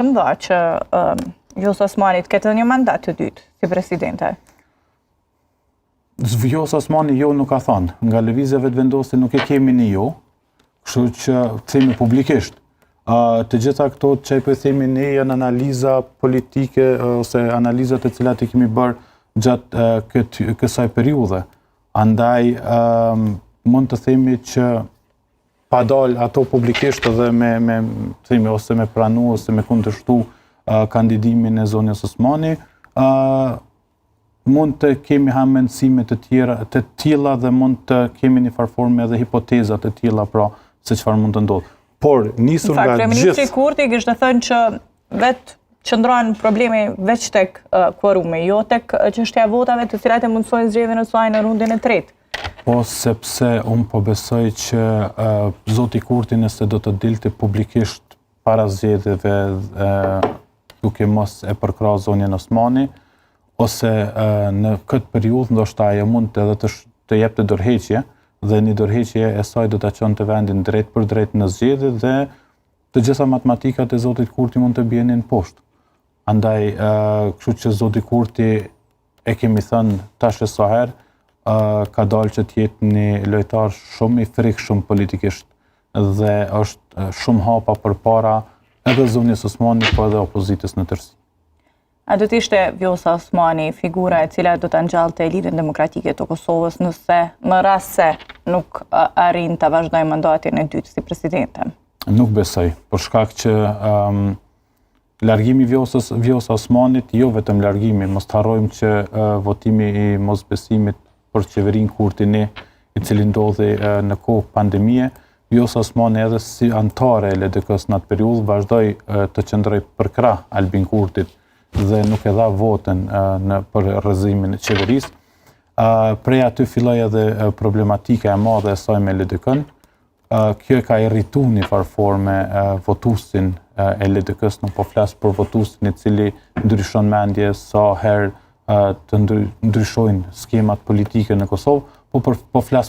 Nda që Vjosa Osmani të ketë një mandat të dytë si presidente? Vjosa Osmani jo nuk ka thënë. Nga lëvizjeve të vendosur nuk e kemi një jo, kështu që themi publikisht. Të gjitha këto që i themi ne janë analiza politike ose analizat e cilat i kemi bërë gjatë kësaj periudhe. Andaj mund të themi që pa dal ato publikisht dhe ose me pranu ose me kundërshtu kandidimin e zonjës Osmani, mund të kemi mendësime të tilla dhe mund të kemi një farforme edhe hipotezat të tilla pra se çfarë mund të ndodhë. Por nisur nga gjithë... Kryeministri Kurti kishte thënë që vetë qëndron problemi veç tek kvorumi, jo tek çështja e votave të cilat e mundsojnë zgjedhjen e saj në rundin e tretë. Po sepse unë po besoj që zoti Kurti nëse do të dilte publikisht para zgjedhjeve duke mos e përkrah zonjën Osmani, ose në këtë periudhë ndoshta ajo mund edhe të jepte dorëheqje, dhe një dorëheqje e saj do ta çonte vendin drejt për drejt në zgjedhje dhe të gjitha matematikat e zotit Kurti mund të bjenin poshtë. Andaj, kështu që zoti Kurti e kemi thënë tash e sa herë, ka dalë që t'jetë një lojtar shumë i frikshëm politikisht dhe është shumë hapa përpara edhe zonjës Osmani, po edhe opozitës në tërësi. A do t'ishte Vjosa Osmani figura e cila do të ngjallte Lidhjen Demokratike të Kosovës në rast se nuk arrin të vazhdojë mandatin e dytë si presidente? Nuk besoj, për shkak që largimi Vjosa Osmanit, jo vetëm largimi, mos të harrojmë që votimi i mosbesimit për qeverinë Kurti-Ne, i cili ndodhi në kohë pandemie, Vjosa Osmani edhe si antare e LDK-s në atë periudhë vazhdoi të qëndroj përkrah Albin Kurtit dhe nuk e dha votën për rrëzimin e qeverisë. Prej aty filloi edhe problematika e madhe e saj me LDK-n. Kjo e ka irrituar në farforme votuesin e LDK-s, nuk po flas për votuesin i cili ndryshon mendje sa herë të ndryshojnë skemat politike në Kosovë, po flas